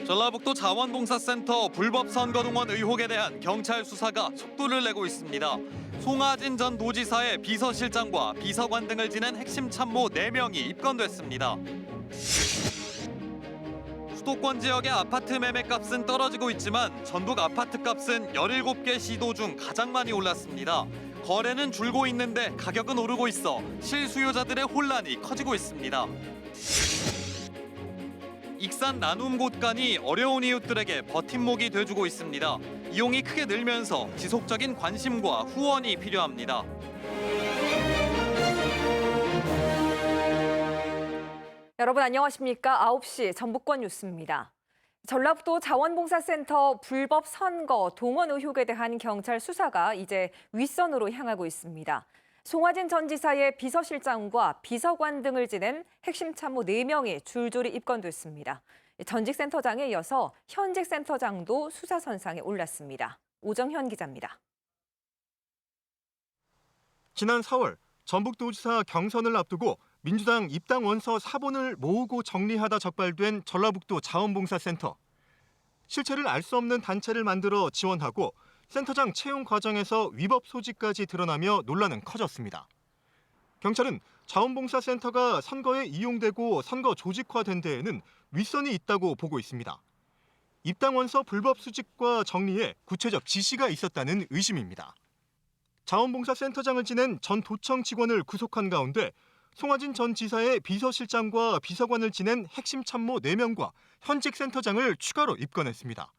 전라북도 자원봉사센터 불법 선거동원 의혹에 대한 경찰 수사가 속도를 내고 있습니다. 송하진 전 도지사의 비서실장과 비서관 등을 지낸 핵심 참모 4명이 입건됐습니다. 수도권 지역의 아파트 매매값은 떨어지고 있지만 전북 아파트값은 17개 시도 중 가장 많이 올랐습니다. 거래는 줄고 있는데 가격은 오르고 있어 실수요자들의 혼란이 커지고 있습니다. 익산 나눔 곳간이 어려운 이웃들에게 버팀목이 돼주고 있습니다. 이용이 크게 늘면서 지속적인 관심과 후원이 필요합니다. 여러분 안녕하십니까? 9시 전북권 뉴스입니다. 전라북도 자원봉사센터 불법 선거 동원 의혹에 대한 경찰 수사가 이제 윗선으로 향하고 있습니다. 송하진 전 지사의 비서실장과 비서관 등을 지낸 핵심 참모 4명이 줄줄이 입건됐습니다. 전직 센터장에 이어서 현직 센터장도 수사선상에 올랐습니다. 오정현 기자입니다. 지난 4월 전북도지사 경선을 앞두고 민주당 입당 원서 사본을 모으고 정리하다 적발된 전라북도 자원봉사센터. 실체를 알 수 없는 단체를 만들어 지원하고 센터장 채용 과정에서 위법 소지까지 드러나며 논란은 커졌습니다. 경찰은 자원봉사센터가 선거에 이용되고 선거 조직화된 데에는 윗선이 있다고 보고 있습니다. 입당 원서 불법 수집과 정리에 구체적 지시가 있었다는 의심입니다. 자원봉사센터장을 지낸 전 도청 직원을 구속한 가운데 송하진 전 지사의 비서실장과 비서관을 지낸 핵심 참모 4명과 현직 센터장을 추가로 입건했습니다.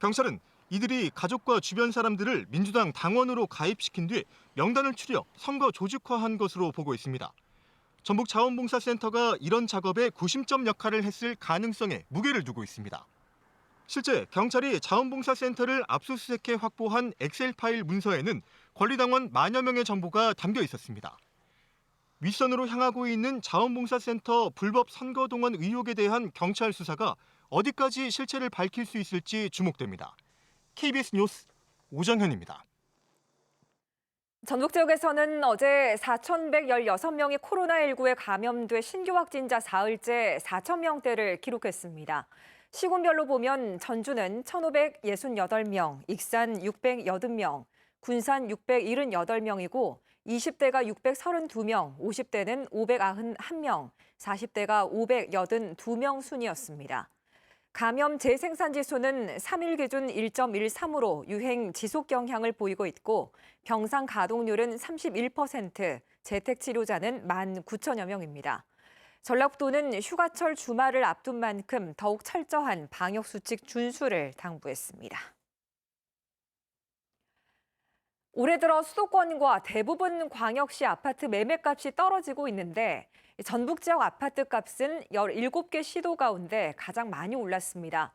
경찰은 이들이 가족과 주변 사람들을 민주당 당원으로 가입시킨 뒤 명단을 추려 선거 조직화한 것으로 보고 있습니다. 전북 자원봉사센터가 이런 작업에 구심점 역할을 했을 가능성에 무게를 두고 있습니다. 실제 경찰이 자원봉사센터를 압수수색해 확보한 엑셀 파일 문서에는 권리당원 만여 명의 정보가 담겨 있었습니다. 윗선으로 향하고 있는 자원봉사센터 불법 선거동원 의혹에 대한 경찰 수사가 어디까지 실체를 밝힐 수 있을지 주목됩니다. KBS 뉴스 오정현입니다. 전북 지역에서는 어제 4,116명이 코로나19에 감염돼 신규 확진자 사흘째 4,000명대를 기록했습니다. 시군별로 보면 전주는 1,568명, 익산 680명, 군산 678명이고 20대가 632명, 50대는 591명, 40대가 582명 순이었습니다. 감염 재생산 지수는 3일 기준 1.13으로 유행 지속 경향을 보이고 있고 병상 가동률은 31%, 재택 치료자는 19,000여 명입니다. 전라북도는 휴가철 주말을 앞둔 만큼 더욱 철저한 방역 수칙 준수를 당부했습니다. 올해 들어 수도권과 대부분 광역시 아파트 매매값이 떨어지고 있는데 전북 지역 아파트 값은 17개 시도 가운데 가장 많이 올랐습니다.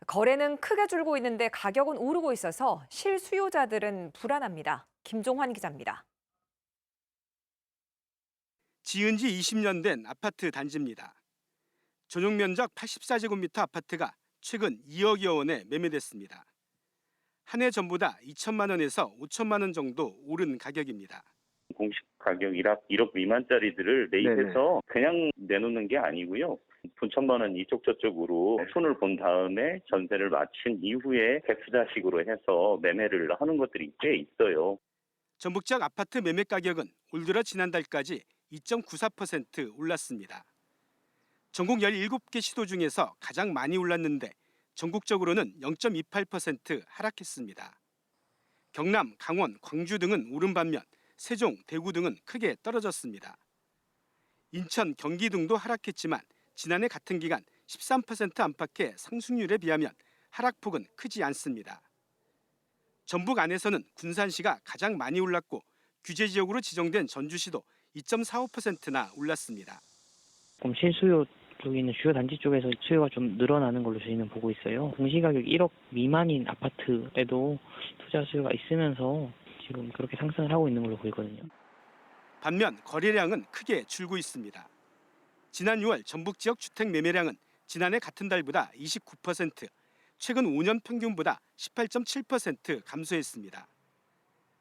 거래는 크게 줄고 있는데 가격은 오르고 있어서 실수요자들은 불안합니다. 김종환 기자입니다. 지은 지 20년 된 아파트 단지입니다. 전용 면적 84제곱미터 아파트가 최근 2억여 원에 매매됐습니다. 한 해 전보다 2천만 원에서 5천만 원 정도 오른 가격입니다. 공시 가격 1억 미만짜리들을 매입해서 그냥 내놓는 게 아니고요. 분천만 원 이쪽 저쪽으로 손을 본 다음에 전세를 마친 이후에 백수자식으로 해서 매매를 하는 것들이 꽤 있어요. 전북 지역 아파트 매매 가격은 올 들어 지난달까지 2.94% 올랐습니다. 전국 17개 시도 중에서 가장 많이 올랐는데 전국적으로는 0.28% 하락했습니다. 경남, 강원, 광주 등은 오른 반면 세종, 대구 등은 크게 떨어졌습니다. 인천, 경기 등도 하락했지만 지난해 같은 기간 13% 안팎의 상승률에 비하면 하락폭은 크지 않습니다. 전북 안에서는 군산시가 가장 많이 올랐고 규제 지역으로 지정된 전주시도 2.45%나 올랐습니다. 실수요 쪽에 있는 주요 단지 쪽에서 수요가 좀 늘어나는 걸로 저희는 보고 있어요. 공시가격 1억 미만인 아파트에도 투자 수요가 있으면서 지금 그렇게 상승을 하고 있는 걸로 보이거든요. 반면 거래량은 크게 줄고 있습니다. 지난 6월 전북 지역 주택 매매량은 지난해 같은 달보다 29%, 최근 5년 평균보다 18.7% 감소했습니다.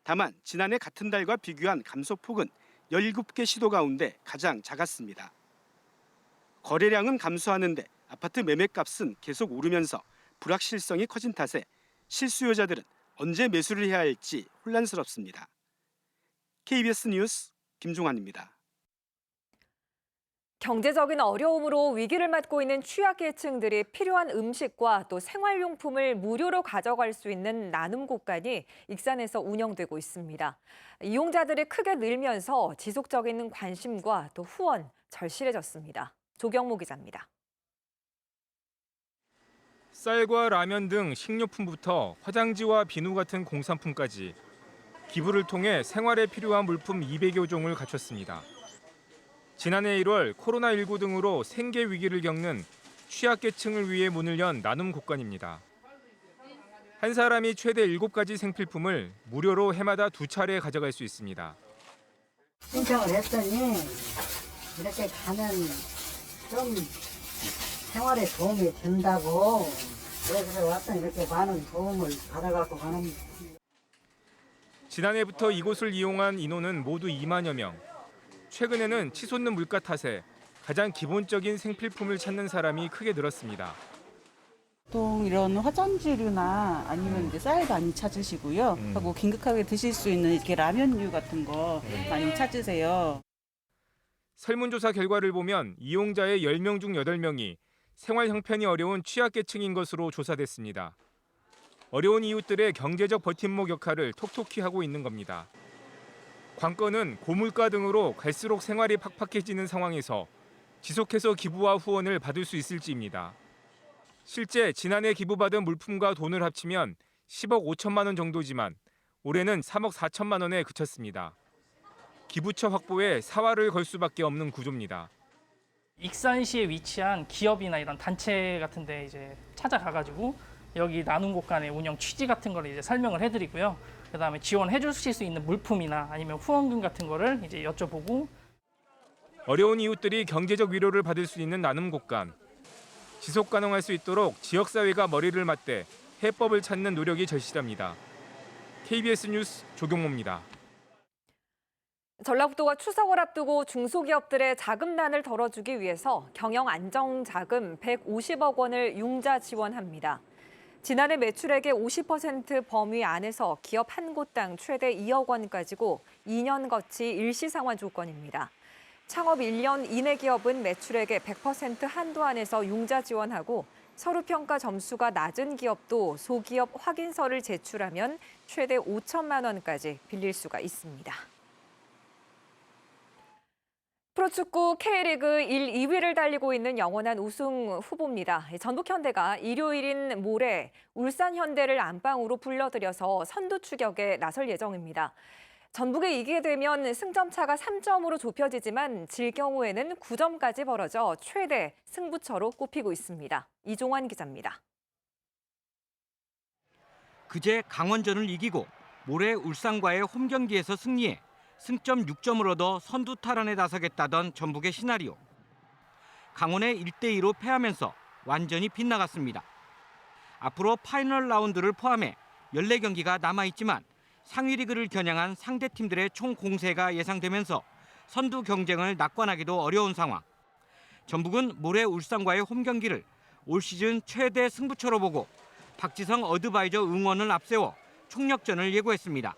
다만 지난해 같은 달과 비교한 감소폭은 17개 시도 가운데 가장 작았습니다. 거래량은 감소하는데 아파트 매매값은 계속 오르면서 불확실성이 커진 탓에 실수요자들은 언제 매수를 해야 할지 혼란스럽습니다. KBS 뉴스 김종환입니다. 경제적인 어려움으로 위기를 맞고 있는 취약계층들이 필요한 음식과 또 생활용품을 무료로 가져갈 수 있는 나눔 곳간이 익산에서 운영되고 있습니다. 이용자들이 크게 늘면서 지속적인 관심과 또 후원 절실해졌습니다. 조경모 기자입니다. 쌀과 라면 등 식료품부터 화장지와 비누 같은 공산품까지 기부를 통해 생활에 필요한 물품 200여 종을 갖췄습니다. 지난해 1월 코로나19 등으로 생계 위기를 겪는 취약계층을 위해 문을 연 나눔 곳간입니다. 한 사람이 최대 7가지 생필품을 무료로 해마다 2차례 가져갈 수 있습니다. 신청을 했더니 이렇게 가면 좀 생활에 도움이 된다고 그래서 왔더니 이렇게 많은 도움을 받아갖고 가는. 지난해부터 이곳을 이용한 인원은 모두 2만여 명. 최근에는 치솟는 물가 탓에 가장 기본적인 생필품을 찾는 사람이 크게 늘었습니다. 보통 이런 화장지류나 아니면 이제 쌀 많이 찾으시고요. 하고 긴급하게 드실 수 있는 이렇게 라면류 같은 거 많이 찾으세요. 설문조사 결과를 보면 이용자의 10명 중 8명이 생활 형편이 어려운 취약계층인 것으로 조사됐습니다. 어려운 이웃들의 경제적 버팀목 역할을 톡톡히 하고 있는 겁니다. 관건은 고물가 등으로 갈수록 생활이 팍팍해지는 상황에서 지속해서 기부와 후원을 받을 수 있을지입니다. 실제 지난해 기부받은 물품과 돈을 합치면 10억 5천만 원 정도지만 올해는 3억 4천만 원에 그쳤습니다. 기부처 확보에 사활을 걸 수밖에 없는 구조입니다. 익산시에 위치한 기업이나 이런 단체 같은 데 이제 찾아가가지고 여기 나눔 곳간의 운영 취지 같은 걸 이제 설명을 해드리고요. 그다음에 지원해 주실 수 있는 물품이나 아니면 후원금 같은 거를 이제 여쭤보고. 어려운 이웃들이 경제적 위로를 받을 수 있는 나눔 곳간. 지속 가능할 수 있도록 지역사회가 머리를 맞대 해법을 찾는 노력이 절실합니다. KBS 뉴스 조경모입니다. 전라북도가 추석을 앞두고 중소기업들의 자금난을 덜어주기 위해서 경영안정자금 150억 원을 융자 지원합니다. 지난해 매출액의 50% 범위 안에서 기업 한 곳당 최대 2억 원까지고 2년 거치 일시상환 조건입니다. 창업 1년 이내 기업은 매출액의 100% 한도 안에서 융자 지원하고 서류평가 점수가 낮은 기업도 소기업 확인서를 제출하면 최대 5천만 원까지 빌릴 수가 있습니다. 프로축구 K리그 1, 2위를 달리고 있는 영원한 우승 후보입니다. 전북현대가 일요일인 모레 울산현대를 안방으로 불러들여서 선두 추격에 나설 예정입니다. 전북이 이기게 되면 승점차가 3점으로 좁혀지지만 질 경우에는 9점까지 벌어져 최대 승부처로 꼽히고 있습니다. 이종환 기자입니다. 그제 강원전을 이기고 모레 울산과의 홈경기에서 승리해 승점 6점을 얻어 선두 탈환에 나서겠다던 전북의 시나리오. 강원에 1대2로 패하면서 완전히 빗나갔습니다. 앞으로 파이널 라운드를 포함해 14경기가 남아있지만 상위 리그를 겨냥한 상대 팀들의 총 공세가 예상되면서 선두 경쟁을 낙관하기도 어려운 상황. 전북은 모레 울산과의 홈경기를 올 시즌 최대 승부처로 보고 박지성 어드바이저 응원을 앞세워 총력전을 예고했습니다.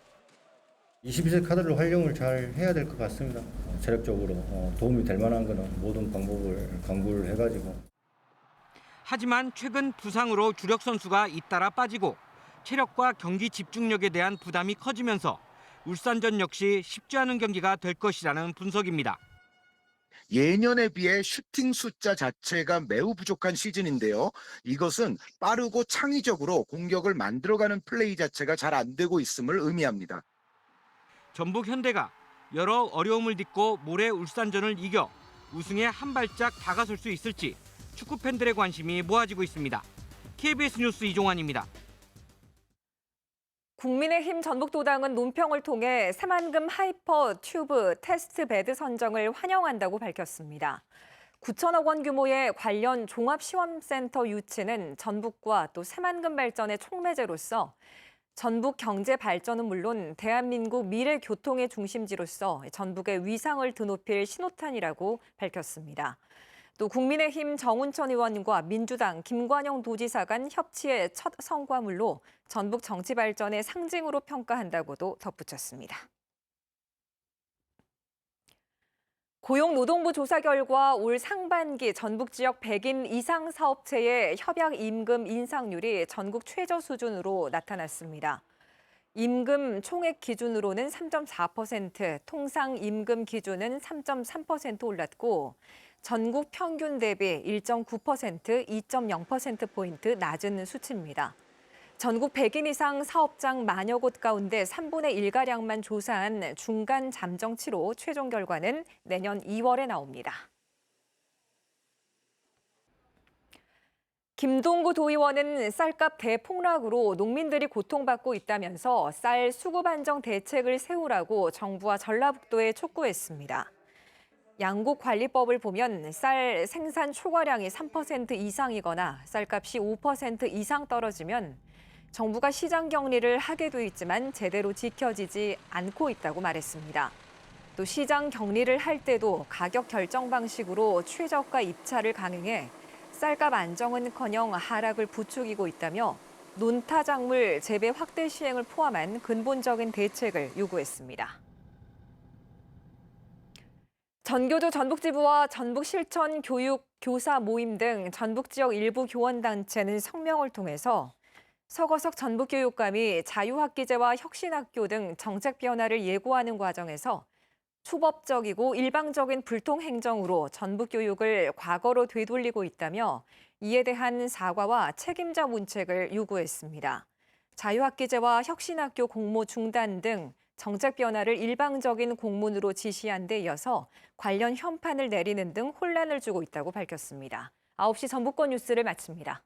22세 카드를 활용을 잘 해야 될 것 같습니다. 체력적으로 도움이 될 만한 거는 모든 방법을 강구를 해가지고. 하지만 최근 부상으로 주력 선수가 잇따라 빠지고 체력과 경기 집중력에 대한 부담이 커지면서 울산전 역시 쉽지 않은 경기가 될 것이라는 분석입니다. 예년에 비해 슈팅 숫자 자체가 매우 부족한 시즌인데요. 이것은 빠르고 창의적으로 공격을 만들어가는 플레이 자체가 잘 안 되고 있음을 의미합니다. 전북 현대가 여러 어려움을 딛고 모레 울산전을 이겨 우승에 한 발짝 다가설 수 있을지 축구 팬들의 관심이 모아지고 있습니다. KBS 뉴스 이종환입니다. 국민의힘 전북도당은 논평을 통해 새만금 하이퍼 튜브 테스트 베드 선정을 환영한다고 밝혔습니다. 9천억 원 규모의 관련 종합시험센터 유치는 전북과 또 새만금 발전의 촉매제로서 전북 경제 발전은 물론 대한민국 미래 교통의 중심지로서 전북의 위상을 드높일 신호탄이라고 밝혔습니다. 또 국민의힘 정운천 의원과 민주당 김관영 도지사 간 협치의 첫 성과물로 전북 정치 발전의 상징으로 평가한다고도 덧붙였습니다. 고용노동부 조사 결과 올 상반기 전북 지역 100인 이상 사업체의 협약 임금 인상률이 전국 최저 수준으로 나타났습니다. 임금 총액 기준으로는 3.4%, 통상 임금 기준은 3.3% 올랐고 전국 평균 대비 1.9%, 2.0%포인트 낮은 수치입니다. 전국 100인 이상 사업장 만여 곳 가운데 3분의 1가량만 조사한 중간 잠정치로 최종 결과는 내년 2월에 나옵니다. 김동구 도의원은 쌀값 대폭락으로 농민들이 고통받고 있다면서 쌀 수급 안정 대책을 세우라고 정부와 전라북도에 촉구했습니다. 양국관리법을 보면 쌀 생산 초과량이 3% 이상이거나 쌀값이 5% 이상 떨어지면 정부가 시장 격리를 하게 돼 있지만 제대로 지켜지지 않고 있다고 말했습니다. 또 시장 격리를 할 때도 가격 결정 방식으로 최저가 입찰을 강행해 쌀값 안정은커녕 하락을 부추기고 있다며 논타작물 재배 확대 시행을 포함한 근본적인 대책을 요구했습니다. 전교조 전북지부와 전북실천 교육 교사 모임 등 전북 지역 일부 교원단체는 성명을 통해서 서거석 전북교육감이 자유학기제와 혁신학교 등 정책 변화를 예고하는 과정에서 초법적이고 일방적인 불통행정으로 전북교육을 과거로 되돌리고 있다며 이에 대한 사과와 책임자 문책을 요구했습니다. 자유학기제와 혁신학교 공모 중단 등 정책 변화를 일방적인 공문으로 지시한 데 이어서 관련 현판을 내리는 등 혼란을 주고 있다고 밝혔습니다. 9시 전북권 뉴스를 마칩니다.